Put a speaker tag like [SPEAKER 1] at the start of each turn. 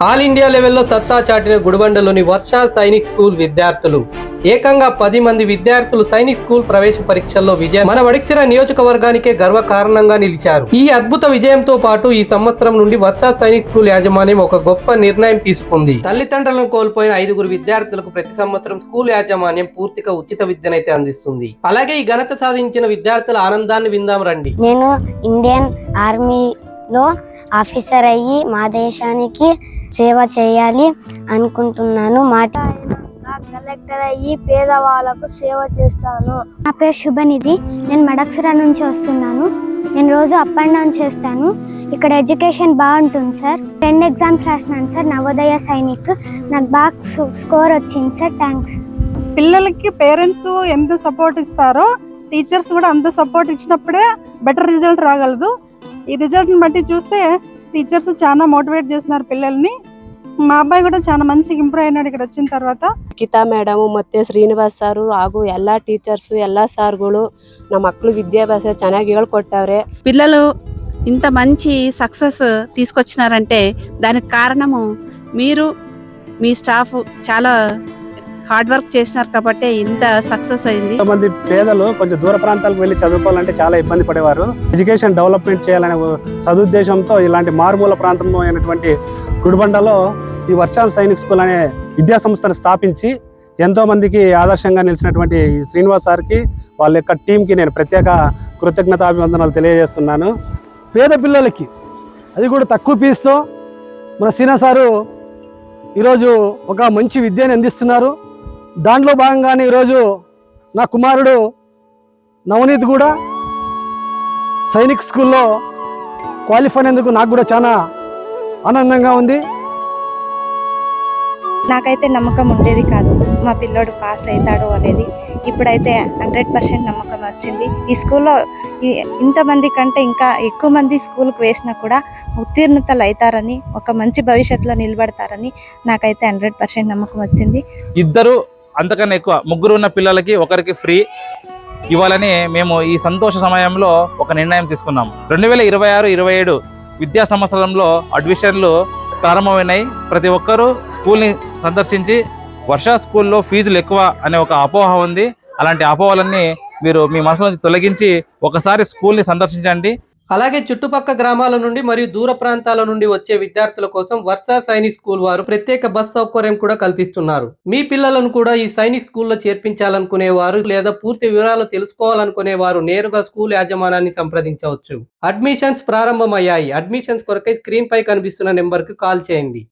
[SPEAKER 1] All India లెవెల్లో సత్తా చాటిన గుడిబండలోని వర్ష సైనిక్ స్కూల్ విద్యార్థులు ఏకంగా 10 మంది విద్యార్థులు సైనిక్ స్కూల్ ప్రవేశ పరీక్షల్లో విజయం మన వడిక్సిర నియోజకవర్గానికే గర్వ కారణంగా నిలిచారు. ఈ అద్భుత విజయంతో పాటు ఈ సంవత్సరం నుండి వర్ష సైనిక్ స్కూల్ యాజమాన్యం ఒక గొప్ప నిర్ణయం తీసుకుంది. తల్లిదండ్రులను కోల్పోయిన 5 విద్యార్థులకు ప్రతి సంవత్సరం స్కూల్ యాజమాన్యం పూర్తిగా ఉచిత విద్యనైతే అందిస్తుంది. అలాగే ఈ ఘనత సాధించిన విద్యార్థుల ఆనందాన్ని విందాం రండి.
[SPEAKER 2] నేను ఇండియన్ ఆర్మీలో ఆఫీసర్ అయ్యి మా దేశానికి సేవ చేయాలి అనుకుంటున్నాను.
[SPEAKER 3] కలెక్టర్ అయ్యి పేదవాళ్ళకు సేవ చేస్తాను.
[SPEAKER 4] నా పేరు శుభనిధి. నేను మడక్సిరా నుంచి వస్తున్నాను. నేను రోజు అప్ అండ్ డౌన్ చేస్తాను. ఇక్కడ ఎడ్యుకేషన్ బాగుంటుంది సార్. 2 ఎగ్జామ్స్ రాసినాను సార్, నవోదయ సైనిక్. నాకు బాగా స్కోర్ వచ్చింది సార్. థ్యాంక్స్.
[SPEAKER 5] పిల్లలకి పేరెంట్స్ ఎంత సపోర్ట్ ఇస్తారో టీచర్స్ కూడా అంత సపోర్ట్ ఇచ్చినప్పుడే బెటర్ రిజల్ట్ రాగలదు. ఈ రిజల్ట్ని బట్టి చూస్తే టీచర్స్ చాలా మోటివేట్ చేస్తున్నారు పిల్లల్ని. మా ಅಬ್ಬಾಯಿ ಕೂಡ చాలా మంచిగా ఇంప్రూవ్ అయినాడు ఇక్కడ వచ్చిನ తర్వాత.
[SPEAKER 6] ಗೀತಾ ಮೇಡಮ್ ಮತ್ತೆ ಶ್ರೀನಿವಾಸ್ ಸರ್ ಹಾಗೂ ಎಲ್ಲ ಟೀಚರ್ಸ್ ಎಲ್ಲ ಸಾರ್ಗಳು ನಮ್ಮ ಮಕ್ಕಳು ವಿದ್ಯಾಭ್ಯಾಸ ಚೆನ್ನಾಗಿ ಹೇಳ್ಕೊಟ್ಟವ್ರೆ.
[SPEAKER 7] పిల్లలు ఇంత మంచి సక్సెస్ తీసుకొచ్చినారంటే దానికి కారణము మీరు మీ స్టాఫ్ చాలా హార్డ్ వర్క్ చేసినారు కాబట్టి ఇంత సక్సెస్ అయింది.
[SPEAKER 8] కొంతమంది పేదలు కొంచెం దూర ప్రాంతాలకు వెళ్ళి చదువుకోవాలంటే చాలా ఇబ్బంది పడేవారు. ఎడ్యుకేషన్ డెవలప్మెంట్ చేయాలనే సదుద్దేశంతో ఇలాంటి మారుమూల ప్రాంతంలో అయినటువంటి గుడిబండలో ఈ వర్ష సైనిక్ స్కూల్ అనే విద్యా సంస్థను స్థాపించి ఎంతో మందికి ఆదర్శంగా నిలిచినటువంటి శ్రీనివాస్ సార్కి వాళ్ళ యొక్క టీంకి నేను ప్రత్యేక కృతజ్ఞతాభివందనాలు తెలియజేస్తున్నాను.
[SPEAKER 9] పేద పిల్లలకి అది కూడా తక్కువ ఫీజుతో మన శ్రీనివాస్ సారు ఈరోజు ఒక మంచి విద్యను అందిస్తున్నారు. దాంట్లో భాగంగానే ఈరోజు నా కుమారుడు నవనీత్ కూడా సైనిక్ స్కూల్లో క్వాలిఫై అయినందుకు నాకు కూడా చాలా ఆనందంగా ఉంది.
[SPEAKER 10] నాకైతే నమ్మకం ఉండేది కాదు మా పిల్లోడు పాస్ అవుతాడు అనేది. ఇప్పుడైతే 100% నమ్మకం వచ్చింది. ఈ స్కూల్లో ఇంతమంది కంటే ఇంకా ఎక్కువ మంది స్కూల్కి వేసినా కూడా ఉత్తీర్ణతలు అవుతారని, ఒక మంచి భవిష్యత్తులో నిలబడతారని నాకైతే 100% నమ్మకం వచ్చింది.
[SPEAKER 11] ఇద్దరు అంతకన్నా ఎక్కువ ముగ్గురు ఉన్న పిల్లలకి ఒకరికి ఫ్రీ ఇవ్వాలని మేము ఈ సంతోష సమయంలో ఒక నిర్ణయం తీసుకున్నాం. 2026-27 విద్యా సంవత్సరంలో అడ్మిషన్లు ప్రారంభమైనాయి. ప్రతి ఒక్కరూ స్కూల్ని సందర్శించి వర్ష స్కూల్లో ఫీజులు ఎక్కువ అనే ఒక అపోహ ఉంది. అలాంటి అపోహలన్నీ మీరు మీ మనసులో నుంచి తొలగించి ఒకసారి స్కూల్ని సందర్శించండి.
[SPEAKER 1] అలాగే చుట్టుపక్క గ్రామాల నుండి మరియు దూర ప్రాంతాల నుండి వచ్చే విద్యార్థుల కోసం వర్ష సైనిక్ స్కూల్ వారు ప్రత్యేక బస్ సౌకర్యం కూడా కల్పిస్తున్నారు. మీ పిల్లలను కూడా ఈ సైనిక్ స్కూల్లో చేర్పించాలనుకునేవారు లేదా పూర్తి వివరాలు తెలుసుకోవాలనుకునేవారు నేరుగా స్కూల్ యాజమాన్యాన్ని సంప్రదించవచ్చు. అడ్మిషన్స్ ప్రారంభమయ్యాయి. అడ్మిషన్స్ కొరకై స్క్రీన్ పై కనిపిస్తున్న నెంబర్ కు కాల్ చేయండి.